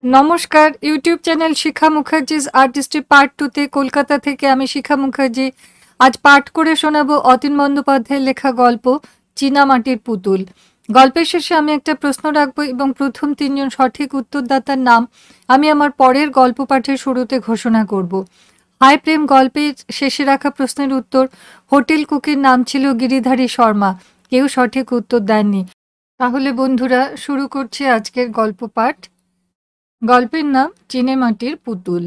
নমস্কার YouTube channel শিখা Mukherjee's artistry part 2 Kolkata থেকে আমি শিখা মুখার্জি আজ পাঠ করে শোনাবো অতীন বন্দ্যোপাধ্যায়ের লেখা গল্প চীনামাটির পুতুল। গল্পের শেষে আমি একটা প্রশ্ন রাখবো এবং প্রথম তিনজন সঠিক উত্তরদাতার নাম আমি আমার পরের গল্প পাঠের শুরুতে ঘোষণা করব। হাই প্রেম গল্পের শেষে রাখা প্রশ্নের উত্তর হোটেল কুকের নাম ছিল গিরিধারী শর্মা। কেউ সঠিক উত্তর দেননি। তাহলে বন্ধুরা শুরু করছি আজকের গল্প পাঠ। গল্পের নাম চীনেমাটির পুতুল।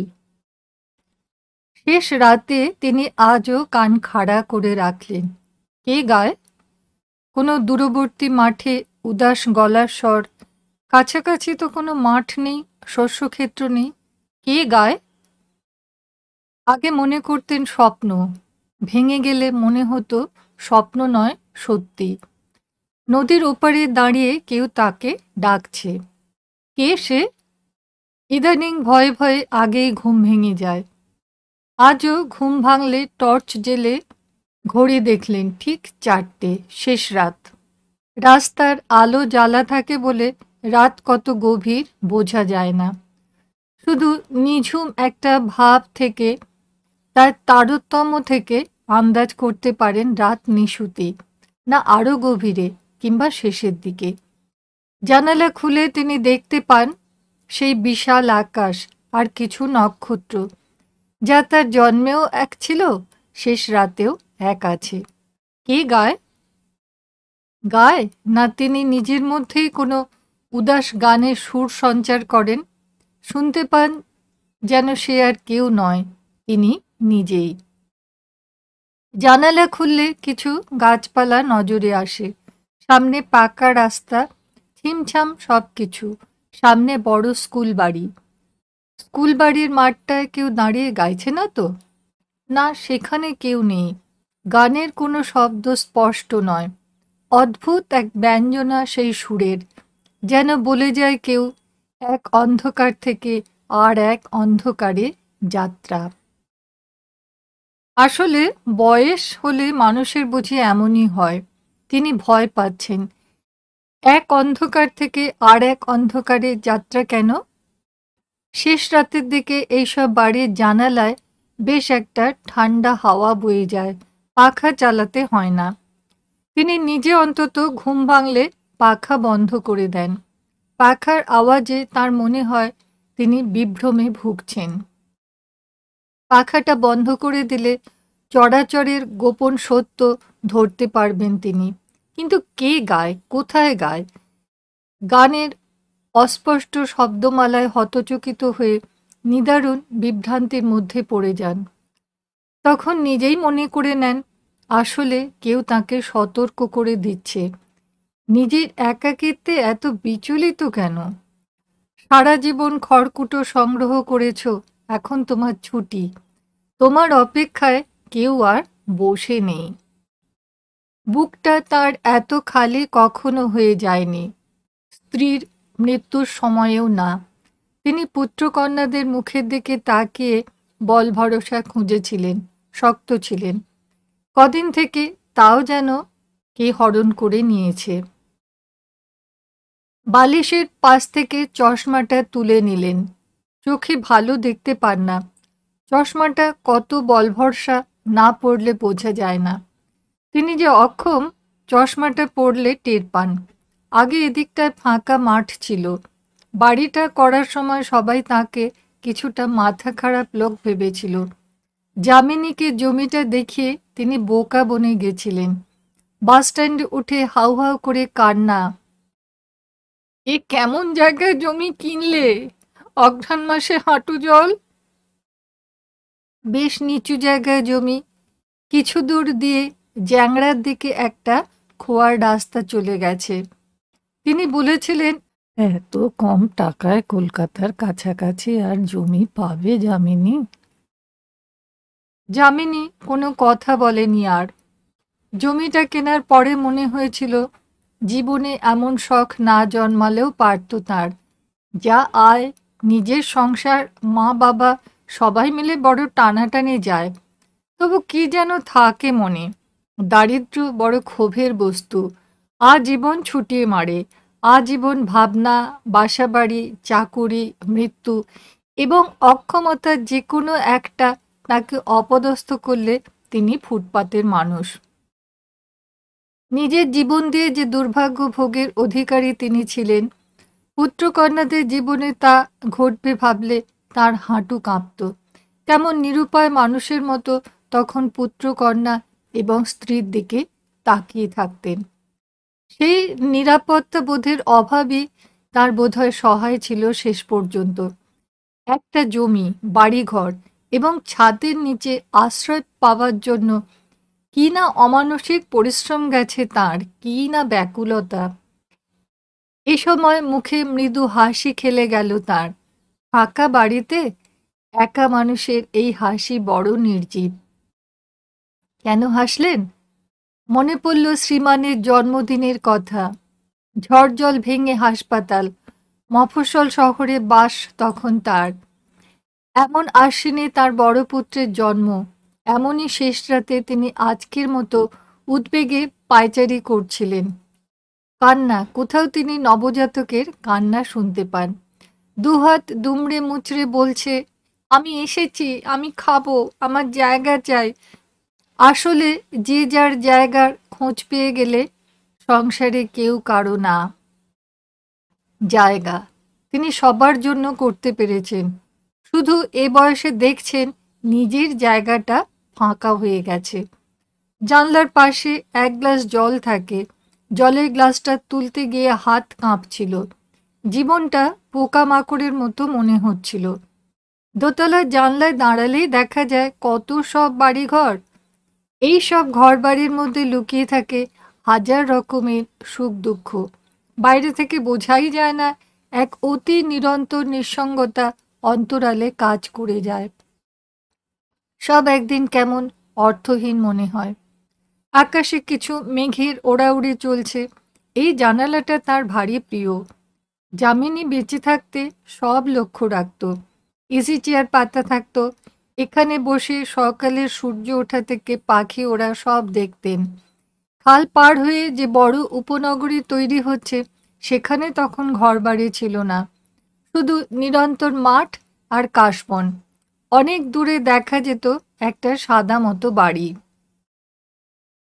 শেষ রাতে তিনি আজও কান খাড়া করে রাখলেন। কে গায়? কোনো দূরবর্তী মাঠে উদাস গলার স্বর। কাছাকাছি তো কোনো মাঠ নেই, শস্যক্ষেত্র নেই। কে গায়? আগে মনে করতেন স্বপ্ন, ভেঙে গেলে মনে হতো স্বপ্ন নয় সত্যি। নদীর ওপারে দাঁড়িয়ে কেউ তাকে ডাকছে। কে সে? ইদানিং ভয়ে ভয়ে আগেই ঘুম ভেঙে যায়। আজও ঘুম ভাঙলে টর্চ জেলে ঘড়ি দেখলেন ঠিক 4টে, শেষ রাত। রাস্তার আলো জ্বালা থাকে বলে রাত কত গভীর বোঝা যায় না। শুধু নিঝুম একটা ভাব থেকে, তার তারতম্য থেকে আন্দাজ করতে পারেন রাত নিশুতি না আরও গভীরে কিংবা শেষের দিকে। জানালা খুলে তিনি দেখতে পান সেই বিশাল আকাশ আর কিছু নক্ষত্র, যা তার জন্মেও এক ছিল, শেষ রাতেও এক আছে। কে গায়? গায় না তিনি নিজের মধ্যেই কোনো উদাস গানের সুর সঞ্চার করেন? শুনতে পান যেন সে আর কেউ নয়, তিনি নিজেই। জানালা খুললে কিছু গাছপালা নজরে আসে। সামনে পাকা রাস্তা, ছিমছাম সব কিছু। সামনে বড় স্কুল বাড়ি। স্কুল বাড়ির মাঠটায় কেউ দাঁড়িয়ে গাইছে না তো? না, সেখানে কেউ নেই। গানের কোনো শব্দ স্পষ্ট নয়। অদ্ভুত এক ব্যঞ্জনা সেই সুরের, যেন বলে যায় কেউ এক অন্ধকার থেকে আর এক অন্ধকারে যাত্রা। আসলে বয়স হলে মানুষের বুঝি এমনই হয়। তিনি ভয় পাচ্ছেন। এক অন্ধকার থেকে আর এক অন্ধকারে যাত্রা কেন? শেষ রাতের দিকে এইসব বাড়ির জানালায় বেশ একটা ঠান্ডা হাওয়া বয়ে যায়, পাখা চালাতে হয় না। তিনি নিজে অন্তত ঘুম ভাঙলে পাখা বন্ধ করে দেন। পাখার আওয়াজে তার মনে হয় তিনি বিভ্রমে ভুগছেন। পাখাটা বন্ধ করে দিলে চরাচরের গোপন সত্য ধরতে পারবেন তিনি। কিন্তু কে গায়, কোথায় গায়? গানের অস্পষ্ট শব্দমালায় হতচকিত হয়ে নিদারুণ বিভ্রান্তির মধ্যে পড়ে যান। তখন নিজেই মনে করে নেন আসলে কেউ তাকে সতর্ক করে দিচ্ছে। নিজের একাকিত্বে এত বিচলিত কেন? সারা জীবন খড়কুটো সংগ্রহ করেছ, এখন তোমার ছুটি। তোমার অপেক্ষায় কেউ আর বসে নেই। বুকটা তার এত খালি কখনো হয়ে যায়নি, স্ত্রীর মৃত্যুর সময়েও না। তিনি পুত্রকন্যাদের মুখের দিকে তাকিয়ে বল ভরসা খুঁজেছিলেন, শক্ত ছিলেন। কদিন থেকে তাও যেন কে হরণ করে নিয়েছে। বালিশের পাশ থেকে চশমাটা তুলে নিলেন। চোখে ভালো দেখতে পান না। চশমাটা কত বলভরসা, না পড়লে বোঝা যায় না। তিনি যে অক্ষম, চশমাটা পড়লে টের পান। আগে এদিকটায় ফাঁকা মাঠ ছিল। বাড়িটা করার সময় সবাই তাকে কিছুটা মাথা খারাপ লোক ভেবেছিল। যামিনীকে জমিটা দেখিয়ে তিনি বোকা বনে গেছিলেন। বাসস্ট্যান্ডে উঠে হাউ হাউ করে কান্না। এ কেমন জায়গায় জমি কিনলে? অঘ্রাণ মাসে হাঁটু জল। বেশ নিচু জায়গায় জমি। কিছু দূর দিয়ে জ্যাংড়ার দিকে একটা খোয়ার রাস্তা চলে গেছে। তিনি বলেছিলেন, এত কম টাকায় কলকাতার কাছাকাছি আর জমি পাবে যামিনী? যামিনী কোনো কথা বলেনি আর। জমিটা কেনার পরে মনে হয়েছিল জীবনে এমন শখ না জন্মালেও পারত তার। যা আয়, নিজের সংসার, মা বাবা সবাই মিলে বড় টানাটানি যায়। তবু কি যেন থাকে মনে। দারিদ্র্য বড় ক্ষোভের বস্তু। আজীবন ছুটিয়ে মারে। আজীবন ভাবনা, বাসাবাড়ি, চাকুরি, মৃত্যু এবং অক্ষমতার যে কোনো একটা তাকে অপদস্থ করলে তিনি ফুটপাতের মানুষ। নিজের জীবন দিয়ে যে দুর্ভাগ্য ভোগের অধিকারী তিনি ছিলেন, পুত্রকন্যাদের জীবনে তা ঘটবে ভাবলে তার হাঁটু কাঁপত। কেমন নিরুপায় মানুষের মতো তখন পুত্রকন্যা এবং স্ত্রীর দিকে তাকিয়ে থাকতেন। সেই নিরাপত্তা বোধের অভাবই তার বোধহয় সহায় ছিল শেষ পর্যন্ত। একটা জমি, বাড়িঘর এবং ছাদের নিচে আশ্রয় পাওয়ার জন্য কি না অমানসিক পরিশ্রম গেছে তার, কি না ব্যাকুলতা। এ সময় মুখে মৃদু হাসি খেলে গেল তার। ফাঁকা বাড়িতে একা মানুষের এই হাসি বড় নির্জীব। কেন হাসলেন? মনে পড়ল শ্রীমানের জন্মদিনের কথা। ঝড় জল ভেঙে হাসপাতাল, মফস্বল শহরে বাস তখন তার। এমন আশ্বিনে তার বড় পুত্রের জন্ম। এমনই শেষ রাতে তিনি আজকের মতো উদ্বেগে পায়চারি করছিলেন। কান্না, কোথাও তিনি নবজাতকের কান্না শুনতে পান। দুহাত দুমড়ে মুচড়ে বলছে, আমি এসেছি, আমি খাবো, আমার জায়গা চাই। আসলে যে যার জায়গার খোঁজ পেয়ে গেলে সংসারে কেউ কারো না। জায়গা তিনি সবার জন্য করতে পেরেছেন, শুধু এ বয়সে দেখছেন নিজের জায়গাটা ফাঁকা হয়ে গেছে। জানলার পাশে এক গ্লাস জল থাকে, জলের গ্লাসটা তুলতে গিয়ে হাত কাঁপছিল। জীবনটা পোকামাকড়ের মতো মনে হচ্ছিল। দোতলার জানলায় দাঁড়ালেই দেখা যায় কত সব বাড়িঘর। এই সব ঘরবাড়ির মধ্যে লুকিয়ে থাকে হাজার রকমের সুখ দুঃখ। বাইরে থেকে বোঝাই যায় না, এক অতি নিরন্তর নিঃসঙ্গতা অন্তরালে কাজ করে যায়। সব একদিন কেমন অর্থহীন মনে হয়। আকাশে কিছু মেঘের ওড়াউড়ি চলছে। এই জানালাটা তার ভারী প্রিয়। যামিনী বেঁচে থাকতে সব লক্ষ্য রাখত। ইজি চেয়ার পাতা থাকতো, এখানে বসে সকালের সূর্য ওঠা থেকে পাখি ওরা সব দেখতেন। খাল পার হয়ে যে বড় উপনগরী তৈরি হচ্ছে সেখানে তখন ঘরবাড়ি ছিল না, শুধু নিরন্তর মাঠ আর কাশবন। অনেক দূরে দেখা যেত একটা সাদা মতো বাড়ি।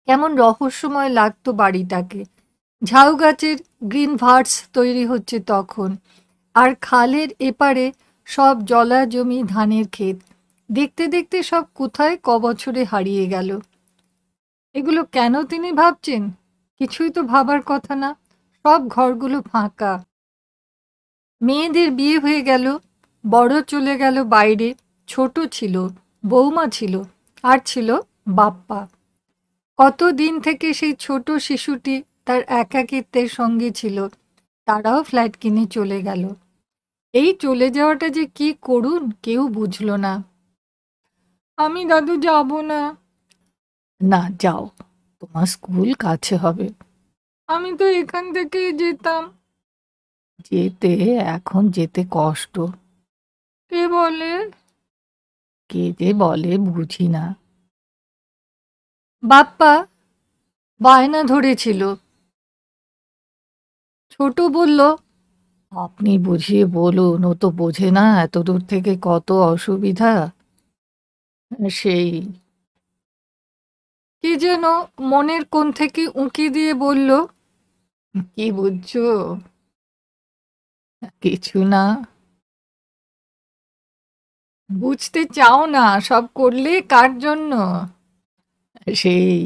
কেমন রহস্যময় লাগতো বাড়িটাকে। ঝাউ গাছের গ্রিন ভার্স তৈরি হচ্ছে তখন, আর খালের এপারে সব জলা জমি, ধানের ক্ষেত। দেখতে দেখতে সব কোথায় কবছরে হারিয়ে গেল। এগুলো কেন তিনি ভাবছেন? কিছুই তো ভাবার কথা না। সব ঘরগুলো ফাঁকা। মেয়েদের বিয়ে হয়ে গেল, বড় চলে গেল বাইরে, ছোট ছিল, বৌমা ছিল, আর ছিল বাপ্পা। কতদিন থেকে সেই ছোট শিশুটি তার একাকিত্বের সঙ্গে ছিল। তারাও ফ্ল্যাট কিনে চলে গেল। এই চলে যাওয়াটা যে কি করুণ কেউ বুঝল না। আমি দাদু যাব না। না, যাও, তোমার স্কুল কাছে হবে। আমি তো এখান থেকেই যেতাম। যেতে, এখন যেতে কষ্ট। কে বলে? কে যে বলে বুঝি না। বাপ্পা বায়না ধরেছিল। ছোট বলল, আপনি বুঝিয়ে বলুন, ও তো বোঝে না এত দূর থেকে কত অসুবিধা। সেই কি যেন মনের কোণ থেকে উঁকি দিয়ে বলল, কি বুঝছো? কিছু না। বুঝতে চাও না, সব করলে কার জন্য? সেই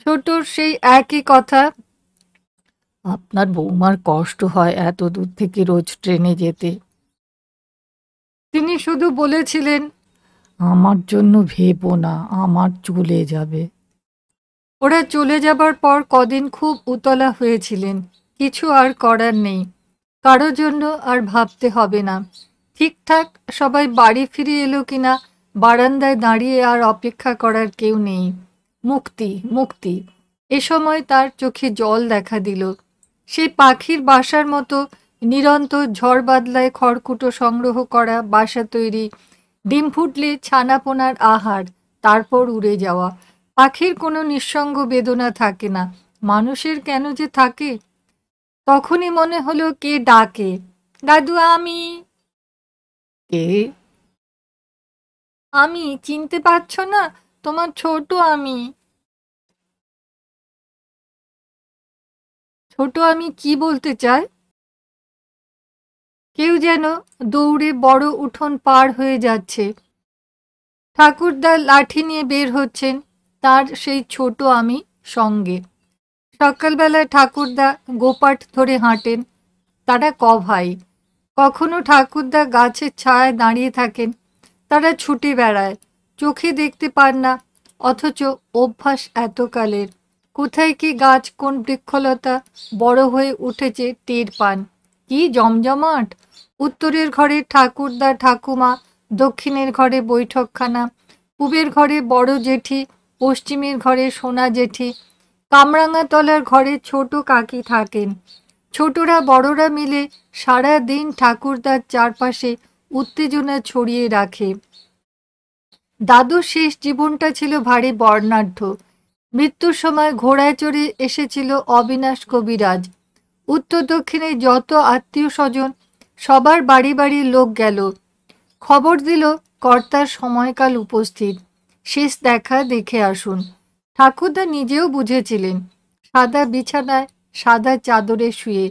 ছোটর সেই একই কথা। আপনার বৌমার কষ্ট হয় এত দূর থেকে রোজ ট্রেনে যেতে। তিনি শুধু বলেছিলেন, আমার জন্য ভেবো না, আমার চলে যাবে। ওরা চলে যাবার পর কদিন খুব উতলা হয়েছিলেন। কিছু আর করার নেই, কারো জন্য আর ভাবতে হবে না। ঠিকঠাক সবাই বাড়ি ফিরে এলো কিনা বারান্দায় দাঁড়িয়ে আর অপেক্ষা করার কেউ নেই। মুক্তি, মুক্তি। এ সময় তার চোখে জল দেখা দিল। সেই পাখির বাসার মতো নিরন্তর ঝড় বাদলায় খড়কুটো সংগ্রহ করা বাসা তৈরি, ডিম ফুটলে ছানাপোনার আহার, তারপর উড়ে যাওয়া। পাখির কোনো নিঃসঙ্গ বেদনা থাকে না, মানুষের কেন যে থাকে? তখনই মনে হলো কে ডাকে, দাদু আমি। কে? আমি, চিনতে পারছো না? তোমার ছোট আমি। ছোট আমি কি বলতে চায়? কেউ যেন দৌড়ে বড় উঠোন পার হয়ে যাচ্ছে। ঠাকুরদা লাঠি নিয়ে বের হচ্ছেন, তার সেই ছোট আমি সঙ্গে। সকালবেলায় ঠাকুরদা গোপাট ধরে হাঁটেন। তারা ভাই। কখনো ঠাকুরদা গাছের ছায়ায় দাঁড়িয়ে থাকেন, তারা ছুটে বেড়ায়, চোখে দেখতে পান না, অথচ অভ্যাস এতকালের। কোথায় কি গাছ, কোন বৃক্ষলতা বড় হয়ে উঠেছে টের পান। কি জমজমাট! উত্তরের ঘরে ঠাকুরদা ঠাকুমা, দক্ষিণের ঘরে বৈঠকখানা, পূবের ঘরে বড় জেঠি, পশ্চিমের ঘরে সোনা জেঠি, কামরাঙাতলার ঘরে ছোট কাকি থাকেন। ছোটরা বড়রা মিলে সারা দিন ঠাকুরদার চারপাশে উত্তেজনা ছড়িয়ে রাখে। দাদুর শেষ জীবনটা ছিল ভারী বর্ণাঢ্য। মৃত্যুর সময় ঘোড়ায় চড়ে এসেছিল অবিনাশ কবিরাজ। উত্তর দক্ষিণে যত আত্মীয় স্বজন, সবার বাড়ি বাড়ি লোক গেল। খবর দিল কর্তার সময়কাল উপস্থিত, শেষ দেখা দেখে আসুন। ঠাকুরদা নিজেও বুঝেছিলেন, সাদা বিছানায় সাদা চাদরে শুয়ে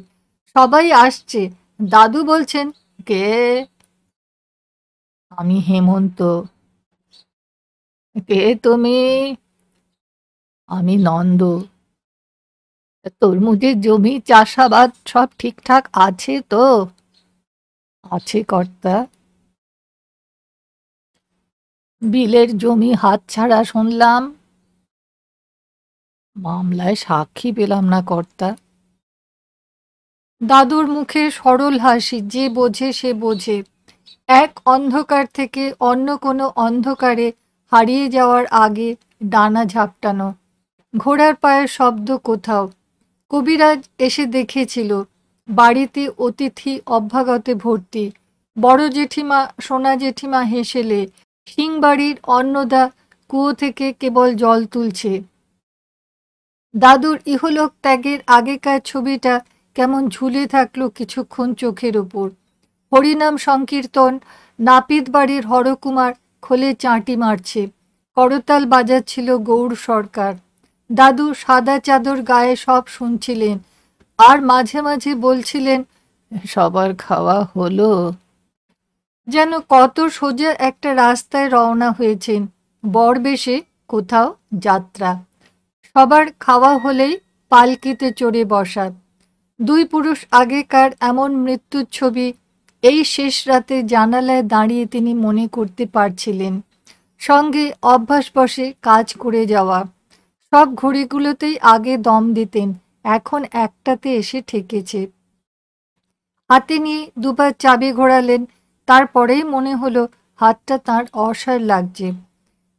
সবাই আসছে। দাদু বলছেন, কে? আমি হেমন্ত। কে তুমি? আমি নন্দ। তরমুজের জমি, চাষাবাদ সব ঠিকঠাক আছে তো? আছে কর্তা। বিলের জমি হাতছাড়া শুনলাম। মামলায় সাক্ষী পেলাম না কর্তা। দাদুর মুখে সরল হাসি, যে বোঝে সে বোঝে। এক অন্ধকার থেকে অন্য কোনো অন্ধকারে হারিয়ে যাওয়ার আগে ডানা ঝাপটানো। ঘোড়ার পায়ের শব্দ কোথাও। কবিরাজ এসে দেখেছিল বাড়িতে অতিথি অভ্যাগতে ভর্তি। বড় জেঠিমা, সোনা জেঠিমা হেসেলে, সিংবাড়ির অন্নদা কুয়ো থেকে কেবল জল তুলছে। দাদুর ইহলোক ত্যাগের আগেকার ছবিটা কেমন ঝুলে থাকলো কিছুক্ষণ চোখের ওপর। হরিনাম সংকীর্তন, নাপিত বাড়ির হরকুমার খোলে চাঁটি মারছে, করতাল বাজাচ্ছিল গৌড় সরকার। দাদু সাদা চাদর গায়ে সব শুনছিলেন, আর মাঝে মাঝে বলছিলেন, সবার খাওয়া হলো। যেন কত সোজা একটা রাস্তায় রওনা হয়েছেন, বরবেশে কোথাও যাত্রা। সবার খাওয়া হলেই পালকিতে চড়ে বসা। দুই পুরুষ আগেকার এমন মৃত্যুর ছবি এই শেষ রাতে জানালায় দাঁড়িয়ে তিনি মনে করতে পারছিলেন। সঙ্গে অভ্যাসবশে কাজ করে যাওয়া। সব ঘড়িগুলোতেই আগে দম দিতেন, এখন একটাতে এসে ঠেকেছে। হাতে নিয়ে দুবার চাবি ঘোরালেন, তারপরেই মনে হলো হাতটা তাঁর অসার লাগছে।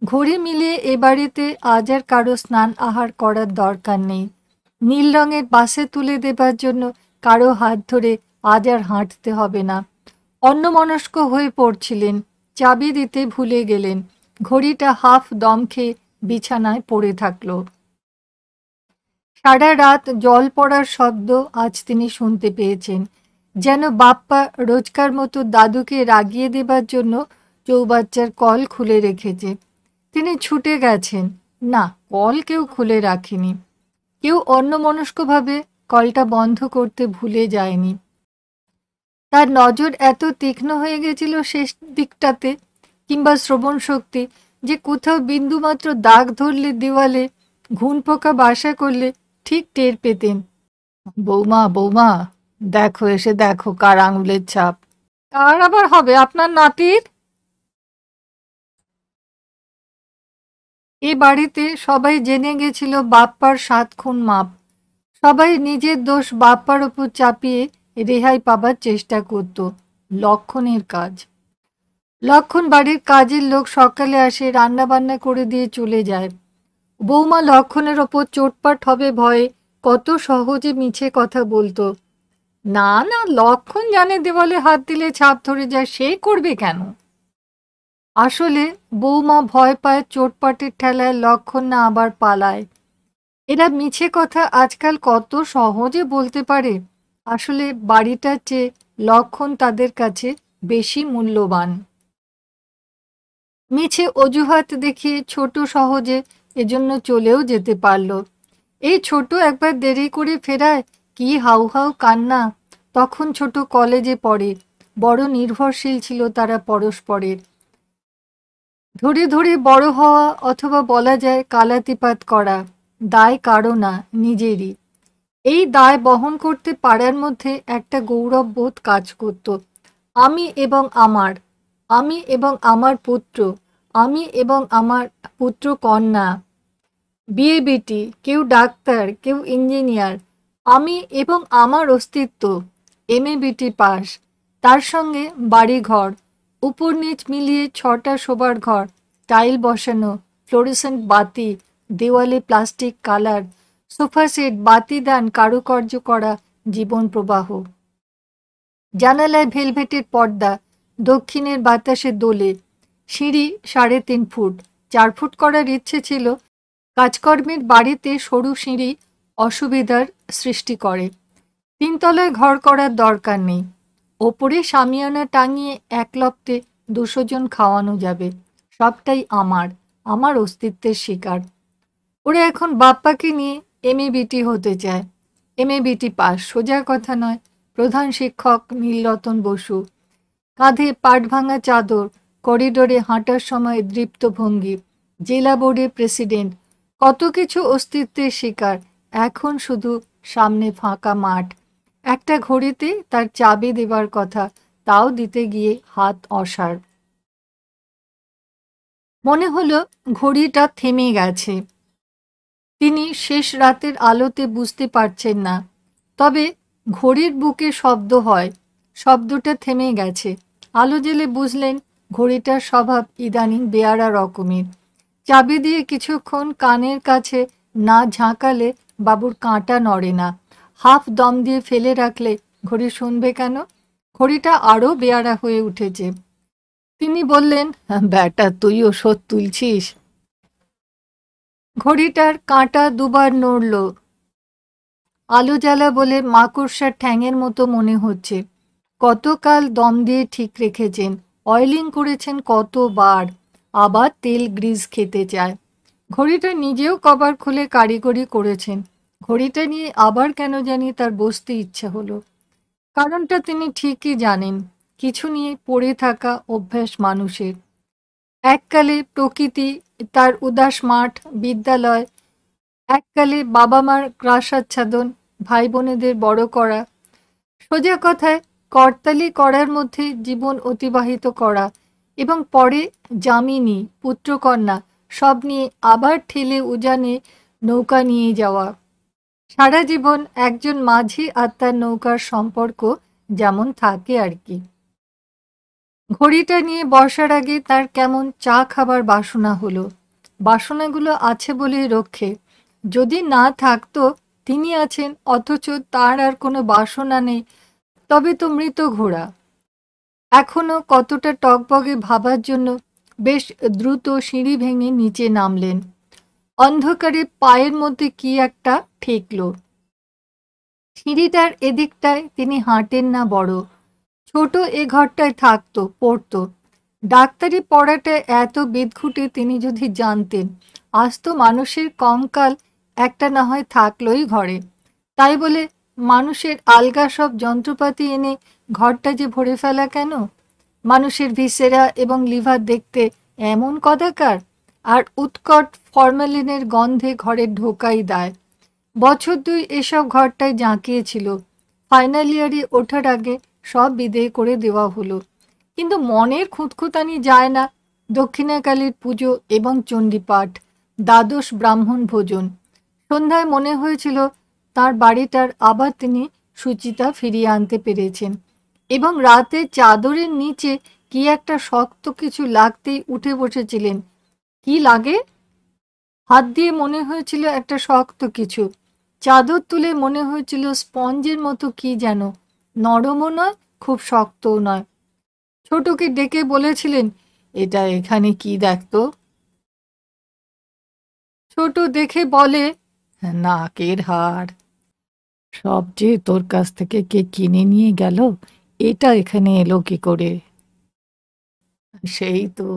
ঘড়ি মিলিয়ে এ বাড়িতে আজ আর কারো স্নান আহার করার দরকার নেই। নীল রঙের বাসে তুলে দেবার জন্য কারো হাত ধরে আজ আর হাঁটতে হবে না। অন্যমনস্ক হয়ে পড়ছিলেন, চাবি দিতে ভুলে গেলেন। ঘড়িটা হাফ দম খেয়ে বিছানায় পড়ে থাকল। সারা রাত জল পড়ার শব্দ আজ তিনি শুনতে পেয়েছেন, যেন বাপ্পা রোজকার মতো দাদুকে রাগিয়ে দেবার জন্য চৌবাচ্চার কল খুলে রেখেছে। তিনি ছুটে গেছেন, না, কল কেউ খুলে রাখেনি। কেউ অন্যমনস্কভাবে কলটা বন্ধ করতে ভুলে যায়নি। তার নজর এত তীক্ষ্ণ হয়ে গেছিল শেষ দিকটাতে, কিংবা শ্রবণ শক্তি, যে কোথাও বিন্দুমাত্র দাগ ধরলে দেওয়ালে, ঘুন পোকা বাসা করলে ঠিক টের পেতেন। বৌমা, বৌমা, দেখো, এসে দেখো কার আঙুলের ছাপ। কার আবার হবে? আপনার নাতির। এ বাড়িতে সবাই জেনে গেছিল বাপ্পার 7 খুন মাপ। সবাই নিজের দোষ বাপ্পার ওপর চাপিয়ে রেহাই পাবার চেষ্টা করত। লক্ষণের কাজ। লক্ষণ বাড়ির কাজের লোক, সকালে আসে, রান্না বান্না করে দিয়ে চলে যায়। বৌমা লক্ষণের ওপর চোটপাট হবে ভয়ে কত সহজে মিছে কথা বলতো। না না, লক্ষণ জানে দেওয়ালে হাত দিলে ছাপ ধরে যায়, সে করবে কেন? আসলে বৌমা ভয় পায় চোটপাটের ঠেলায় লক্ষণ না আবার পালায়। এরা মিছে কথা আজকাল কত সহজে বলতে পারে। আসলে বাড়িটার চেয়ে লক্ষণ তাদের কাছে বেশি মূল্যবান। মিছে অজুহাত দেখিয়ে ছোট সহজে এজন্য চলেও যেতে পারল। এই ছোট একবার দেরি করে ফেরায় কি হাউ হাউ কান্না। তখন ছোট কলেজে পড়ে, বড় নির্ভরশীল ছিল তারা পরস্পরের। ধরে ধরে বড় হওয়া, অথবা বলা যায় কালাতিপাত করা, দায় কারো না, নিজেরই। এই দায় বহন করতে পারার মধ্যে একটা গৌরব বোধ কাজ করত। আমি এবং আমার, আমি এবং আমার পুত্র, আমি এবং আমার পুত্র কন্যা, বিয়ে বেটি, কেউ ডাক্তার, কেউ ইঞ্জিনিয়ার, আমি এবং আমার অস্তিত্ব, এমএ বিটি পাস, তার সঙ্গে বাড়ি ঘর, উপর নিচ মিলিয়ে 6টা শোবার ঘর, টাইল বসানো, ফ্লোরেসেন্ট বাতি, দেওয়ালে প্লাস্টিক কালার, সোফা সেট, বাতিদান, কারুকার্য করা জীবন প্রবাহ। জানালায় ভেলভেটের পর্দা, দক্ষিণের বাতাসে দোলে। সিঁড়ি 3.5 ফুট, 4 ফুট করার ইচ্ছে ছিল। কাজকর্মের বাড়িতে সরু সিঁড়ি অসুবিধার সৃষ্টি করে। 3 তলায় ঘর করার দরকার নেই। ওপরে শামিয়ানা টাঙিয়ে এক লপ্তে 200 জন খাওয়ানো যাবে। সবটাই আমার, আমার অস্তিত্বের শিকার। ওরা এখন বাপ্পাকে নিয়ে এমএ বিটি হতে চায়। এমএ বিটি পাস, সোজা কথা নয়। প্রধান শিক্ষক নীলরতন বসু, কাঁধে পাটভাঙা চাদর, করিডোরে হাঁটার সময় দৃপ্ত ভঙ্গি। জেলা বোর্ডের প্রেসিডেন্ট, কত কিছু অস্তিত্বের শিকার। এখন শুধু সামনে ফাঁকা মাঠ। একটা ঘড়িতে তার চাবি দেবার কথা, তাও দিতে গিয়ে হাত অসাড়। মনে হলো ঘড়িটা থেমে গেছে। তিনি শেষ রাতের আলোতে বুঝতে পারছেন না। তবে ঘড়ির বুকে শব্দ হয়, শব্দটা থেমে গেছে। আলো জেলে বুঝলেন ঘড়িটার স্বভাব ইদানিং বেয়াড়া রকমের। চাবি দিয়ে কিছুক্ষণ কানের কাছে না ঝাঁকালে বাবুর কাঁটা নড়ে না। হাফ দম দিয়ে ফেলে রাখলে ঘড়ি শুনবে কেন? ঘড়িটা আরও বেয়াড়া হয়ে উঠেছে। তিনি বললেন, ব্যাটা তুই ওষুধ তুলছিস? ঘড়িটার কাঁটা দুবার নড়ল। আলো জ্বালা বলে মাকড়সার ঠ্যাঙের মতো মনে হচ্ছে। কতকাল দম দিয়ে ঠিক রেখেছেন, অয়েলিং করেছেন কতবার, আবার তেল গ্রিজ খেতে চায়। ঘড়িটা নিজেও কভার খুলে কারিগরি করেছেন। ঘড়িটা নিয়ে আবার কেন জানি তার বসতে ইচ্ছে হলো। কারণটা তিনি ঠিকই জানেন, কিছু নিয়ে পড়ে থাকা অভ্যাস মানুষের। এককালে প্রকৃতি, তার উদাস মাঠ, বিদ্যালয়, এককালে বাবা মার গ্রাসাচ্ছাদন, ভাই বোনেদের বড় করা, সোজা কথায় করতালি করার মধ্যে জীবন অতিবাহিত করা, এবং পরে যামিনী, পুত্রকন্যা সব নিয়ে আবার ঠেলে উজানে নৌকা নিয়ে যাওয়া। সারা জীবন একজন মাঝি আর তার নৌকার সম্পর্ক যেমন থাকে আর কি। ঘড়িটা নিয়ে বসার আগে তার কেমন চা খাবার বাসনা হলো। বাসনাগুলো আছে বলেই রক্ষে। যদি না থাকতো, তিনি আছেন অথচ তার আর কোনো বাসনা নেই, তবে তো মৃত ঘোড়া। এখনো কতটা টকবগে ভাবার জন্য বেশ দ্রুত সিঁড়ি ভেঙে নিচে নামলেন। অন্ধকারে পায়ের মধ্যে কি একটা ঠেকল। সিঁড়িটার এদিকটায় তিনি হাঁটেন না বড়। ছোট এ ঘরটায় থাকতো, পড়তো। ডাক্তারি পড়াটা এত বিদঘুটে তিনি যদি জানতেন। আজ তো মানুষের কঙ্কাল একটা না হয় থাকলোই ঘরে। তাই বলে মানুষের আলগা সব যন্ত্রপাতি এনে ঘরটা যে ভরে ফেলা কেন? মানুষের ভিসেরা এবং লিভার দেখতে এমন কদাকার, আর উৎকট ফরমালিনের গন্ধে ঘরে ঢোকাই দায়। বছর 2 এসব ঘরটায় জাঁকিয়েছিল। ফাইনাল ইয়ারে ওঠার আগে সব বিদেয় করে দেওয়া হলো। কিন্তু মনের খুঁতখুঁতানি যায় না। দক্ষিণাকালীর পুজো এবং চণ্ডীপাঠ, দ্বাদশ ব্রাহ্মণ ভোজন। সন্ধ্যায় মনে হয়েছিল তার বাড়িটার আবার তিনি সুচিতা ফিরিয়ে আনতে পেরেছেন। এবং রাতে চাদরের নিচে কি একটা শক্ত কিছু লাগতেই উঠে বসেছিলেন। কি লাগে? হাত দিয়ে মনে হয়েছিল একটা শক্ত কিছু। চাদর তুলে মনে হয়েছিল স্পঞ্জের মতো কি যেন, নরমও নয়, খুব শক্তও নয়। ছোটকে ডেকে বলেছিলেন, এটা এখানে কি দেখতো? ছোট দেখে বলে, নাকের হাড়। সব যে তোর কাছ থেকে কে কিনে নিয়ে গেল, এটা এখানে এলো কি করে? সেই তো।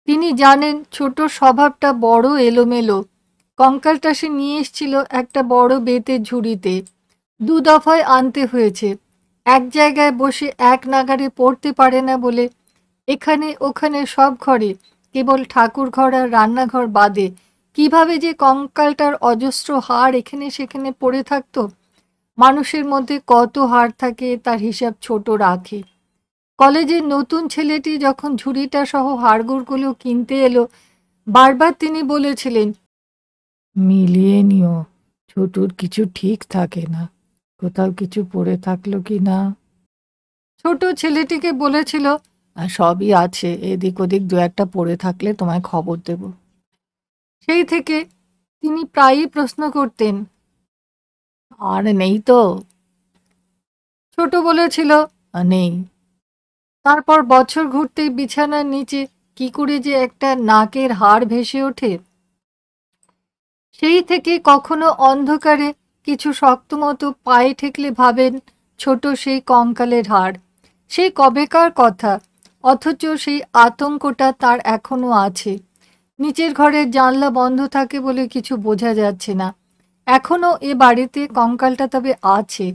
তিনি জানেন ছোট স্বভাবটা বড় এলোমেলো। কঙ্কালটা সে নিয়ে এসছিল একটা বড় বেতের ঝুড়িতে। দু দফায় আনতে হয়েছে। এক জায়গায় বসে এক নাগাড়ে পড়তে পারে না বলে এখানে ওখানে সব ঘরে, কেবল ঠাকুর ঘর আর রান্নাঘর বাদে, কিভাবে যে কঙ্কালটার অজস্র হাড় এখানে সেখানে পড়ে থাকতো। মানুষের মধ্যে কত হাড় থাকে তার হিসাব ছোট রাখে। কলেজের নতুন ছেলেটি যখন ঝুড়িটা সহ হাড়গোড়গুলো কিনতে এলো, বারবার তিনি বলেছিলেন, মিলিয়ে নিও, ছোটুর কিছু ঠিক থাকে না, কোথাও কিছু পড়ে থাকলো কি না। ছোট ছেলেটিকে বলেছিল, সবই আছে, এদিক ওদিক দু একটা পড়ে থাকলে তোমায় খবর দেব। সেই থেকে তিনি প্রায়ই প্রশ্ন করতেন, আর নেই তো? ছোট বলেছিল, নেই। তারপর বছর ঘুরতেই বিছানার নিচে কি করে যে একটা নাকের হাড় ভেসে ওঠে। সেই থেকে কখনো অন্ধকারে কিছু শক্তমতো পায়ে ঠেকলে ভাবেন ছোট সেই কঙ্কালের হাড়। সেই কবেকার কথা, অথচ সেই আতঙ্কটা তার এখনো আছে। নিচের ঘরের জানলা বন্ধ থাকে বলে কিছু বোঝা যাচ্ছে না। এখনো এ বাড়িতে কঙ্কালটা তবে আছে।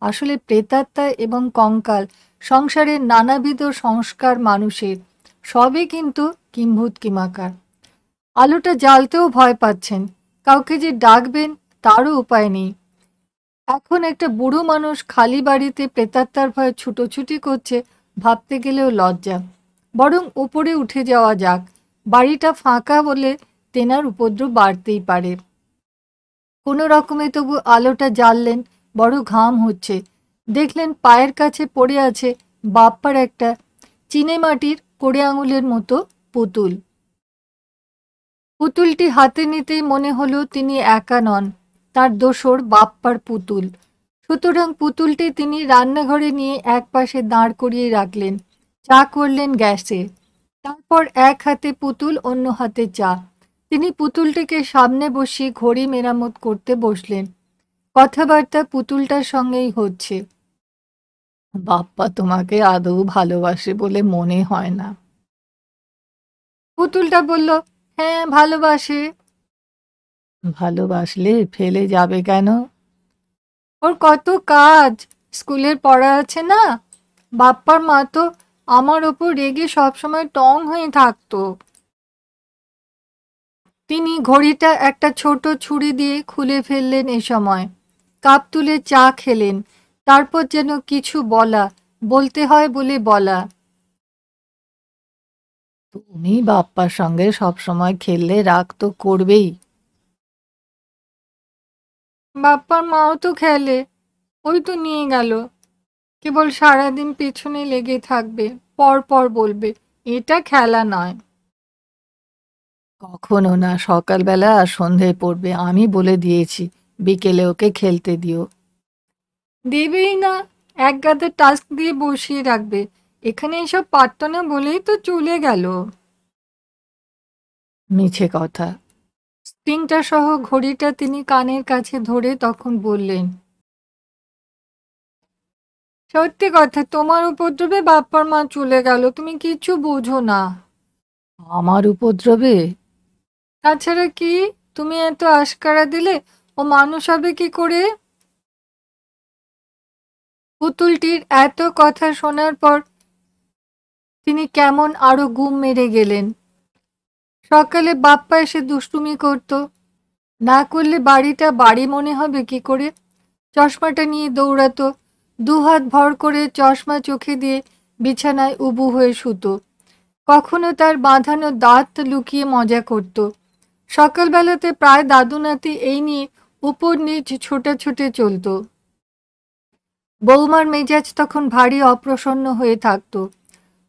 আসলে প্রেতাত্মা এবং কঙ্কাল সংসারের নানাবিধ সংস্কার মানুষের, সবই কিন্তু কিম্ভূত কিমাকার। আলোটা জ্বালতেও ভয় পাচ্ছেন। কাউকে যে ডাকবেন তারও উপায় নেই। এখন একটা বুড়ো মানুষ খালি বাড়িতে প্রেতাত্মার ভয়ে ছুটোছুটি করছে, ভাবতে গেলেও লজ্জা। বরং উপরে উঠে যাওয়া যাক। বাড়িটা ফাঁকা বলে তেনার উপদ্রব বাড়তেই পারে। কোনো রকমে তবু আলোটা জ্বাললেন। বড় ঘাম হচ্ছে। দেখলেন পায়ের কাছে পড়ে আছে বাপ্পার একটা চিনেমাটির কোড়ে আঙুলের মতো পুতুল। পুতুলটি হাতে নিতেই মনে হলো তিনি একা নন, তার দোসর বাপ্পার পুতুল। সুতরাং পুতুলটি তিনি রান্নাঘরে নিয়ে একপাশে দাঁড় করিয়ে রাখলেন। চা করলেন গ্যাসে। তারপর এক হাতে পুতুল, অন্য হাতে চা। তিনি পুতুলটিকে সামনে বসিয়ে ঘড়ি মেরামত করতে বসলেন। কথাবার্তা পুতুলটার সঙ্গেই হচ্ছে। বাপ্পা তোমাকে আদৌ ভালোবাসে বলে মনে হয় না। পুতুলটা বলল, হ্যাঁ ভালোবাসে। ভালোবাসলে ফেলে যাবে কেন? ওর কত কাজ, স্কুলের পড়া আছে না। বাপ্পার মা তো আমার ওপর রেগে সবসময় টং হয়ে থাকতো। তিনি ঘড়িটা একটা ছোট ছুরি দিয়ে খুলে ফেললেন এ সময়। কাপ তুলে চা খেলেন। তারপর যেন কিছু বলতে হয় বলে বলা। তুমি বাপ্পার সঙ্গে সবসময় খেললে রাগ তো করবেই। বাপ্পার মাও তো খেলে, ওই তো নিয়ে গেল। কেবল সারাদিন পেছনে লেগে থাকবে, পর পর বলবে এটা খেলা নয়। কখনো না, সকালবেলা আর সন্ধ্যায় পড়বে, আমি বলে দিয়েছি বিকেলে ওকে খেলতে দিও। দেবেই না, এক গাদা টাস্ক দিয়ে বসিয়ে রাখবে। এখানে এসব পারত না বলেই তো চলে গেল। মিছে কথা। স্প্রিংটা সহ ঘড়িটা তিনি কানের কাছে ধরে তখন বললেন, সত্যি কথা, তোমার উপদ্রবে বাপ্পার মা চলে গেল, তুমি কিছু বোঝো না। আমার উপদ্রবে? তাছাড়া কি, তুমি এত আশকারা দিলে ও মানুষ হবে কি করে? পুতুলটির এত কথা শোনার পর তিনি কেমন আরো গুম মেরে গেলেন। সকালে বাপ্পা এসে দুষ্টুমি করত, না করলে বাড়িটা বাড়ি মনে হবে কি করে। চশমাটা নিয়ে দৌড়াতো, দুহাত ভর করে চশমা চোখে দিয়ে বিছানায় উবু হয়ে শুতো। কখনো তার বাঁধানো দাঁত লুকিয়ে মজা করত। সকালবেলাতে প্রায় দাদু নাতি এই নিয়ে উপর নিচ ছোটাছুটে চলত। বৌমার মেজাজ তখন ভারী অপ্রসন্ন হয়ে থাকত।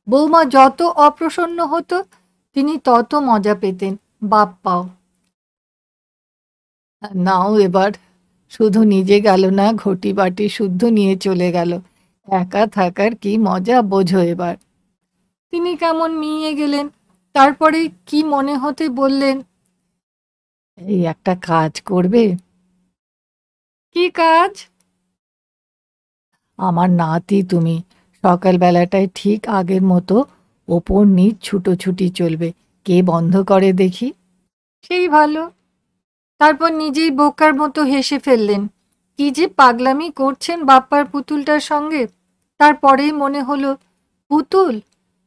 বৌমা যত অপ্রসন্ন হতো তিনি তত মজা পেতেন, বাপ্পাও। নাও এবার, শুধু নিজে গেল না, ঘটি বাটি শুদ্ধ নিয়ে চলে গেল। একা থাকার কি মজা বোঝো এবার। তিনি কেমন মিয়ে গেলেন। তারপরে কি মনে হতে বললেন, এই একটা কাজ করবে? কি কাজ? আমার নাতি তুমি, সকালবেলাটায় ঠিক আগের মতো ওপর নিচ ছুটোছুটি চলবে, কে বন্ধ করে দেখি। সেই ভালো। তারপর নিজেই বোকার মতো হেসে ফেললেন। কি যে পাগলামি করছেন বাপ্পার পুতুলটার সঙ্গে। তারপরেই মনে হলো, পুতুল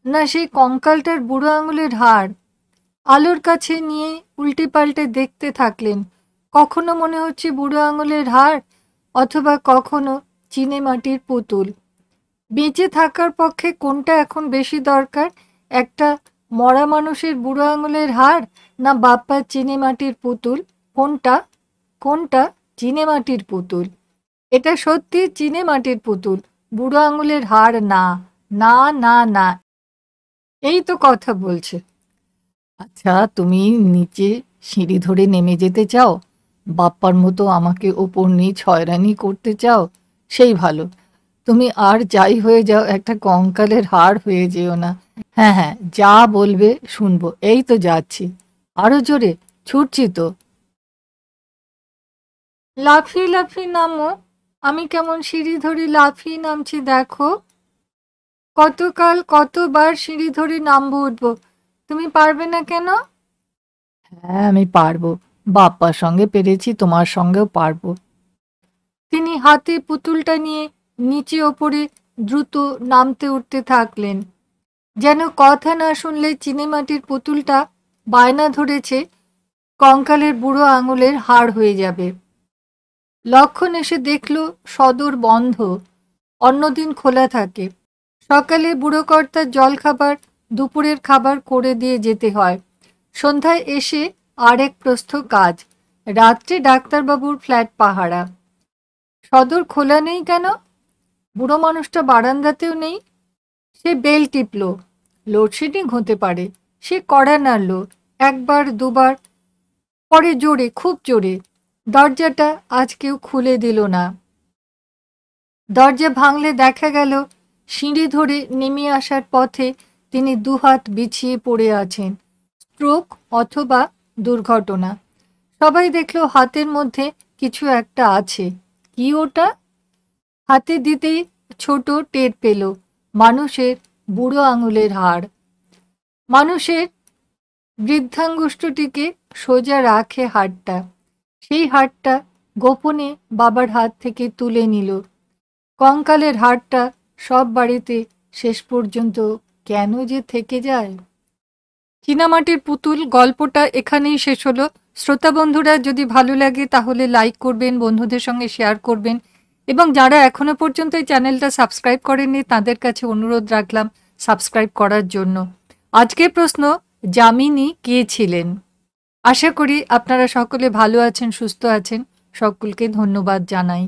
না সেই কঙ্কালটার বুড়ো আঙুলের হাড়। আলোর কাছে নিয়ে উল্টে পাল্টে দেখতে থাকলেন। কখনো মনে হচ্ছে বুড়ো আঙুলের হাড়, অথবা কখনো চীনেমাটির পুতুল। বেঁচে থাকার পক্ষে কোনটা এখন বেশি দরকার, একটা মরা মানুষের বুড়ো আঙুলের হাড়, না বাপ্পার চীনেমাটির পুতুল? কোনটা? কোনটা? চীনেমাটির পুতুল। এটা সত্যি চীনেমাটির পুতুল, বুড়ো আঙুলের হাড় না। না না না, এই তো কথা বলছে। আচ্ছা, তুমি নিচে সিঁড়ি ধরে নেমে যেতে চাও? বাপ্পার মতো আমাকে ওপর নিচ হয়রানি করতে চাও? সেই ভালো। তুমি আর যাই হয়ে যাও, একটা কঙ্কালের হাড় হয়ে যেও না। হ্যাঁ হ্যাঁ, যা বলবে শুনবো। এই তো যাচ্ছি, আরো জোরে ছুটছি তো। লাফিয়ে লাফিয়ে নামো। আমি কেমন সিঁড়ি ধরে লাফিয়ে নামছি দেখো। কতকাল কতবার সিঁড়ি ধরে নামবো উঠবো, তুমি পারবে না কেন? হ্যাঁ, আমি পারবো। বাপ্পার সঙ্গে পেরেছি, তোমার সঙ্গেও পারবো। তিনি হাতে পুতুলটা নিয়ে নিচে ওপরে দ্রুত নামতে উঠতে থাকলেন। যেন কথা না শুনলে চীনেমাটির পুতুলটা বায়না ধরেছে কঙ্কালের বুড়ো আঙুলের হাড় হয়ে যাবে। লক্ষণ এসে দেখল সদর বন্ধ, অন্যদিন খোলা থাকে। সকালে বুড়ো কর্তার জলখাবার, দুপুরের খাবার করে দিয়ে যেতে হয়। সন্ধ্যায় এসে আরেক প্রস্থ কাজ, রাত্রে ডাক্তারবাবুর ফ্ল্যাট পাহারা। সদর খোলা নেই কেন? বুড়ো মানুষটা বারান্দাতেও নেই। সে বেল টিপল, লোডশেডিং হতে পারে। সে কড়া নাড়ল, একবার দুবার, পরে জোরে, খুব জোরে। দরজাটা আজ কেউ খুলে দিল না। দরজা ভাঙলে দেখা গেল সিঁড়ি ধরে নেমে আসার পথে তিনি দুহাত বিছিয়ে পড়ে আছেন। স্ট্রোক অথবা দুর্ঘটনা। সবাই দেখল হাতের মধ্যে কিছু একটা আছে। কি ওটা? হাতে দিতেই ছোট টের পেল, মানুষের বুড়ো আঙুলের হাড়। মানুষের বৃদ্ধাঙ্গুষ্ঠটিকে সোজা রাখে হাড়টা। সেই হাড়টা গোপনে বাবার হাত থেকে তুলে নিল। কঙ্কালের হাড়টা সব বাড়িতে শেষ পর্যন্ত কেন যে থেকে যায়। চীনামাটির পুতুল গল্পটা এখানেই শেষ হলো। শ্রোতা বন্ধুরা, যদি ভালো লাগে তাহলে লাইক করবেন, বন্ধুদের সঙ্গে শেয়ার করবেন, এবং যারা এখনো পর্যন্ত এই চ্যানেলটা সাবস্ক্রাইব করেননি তাদের কাছে অনুরোধ রাখলাম সাবস্ক্রাইব করার জন্য। আজকের প্রশ্ন, যামিনী কে ছিলেন? আশা করি আপনারা সকলে ভালো আছেন, সুস্থ আছেন। সকলকে ধন্যবাদ জানাই।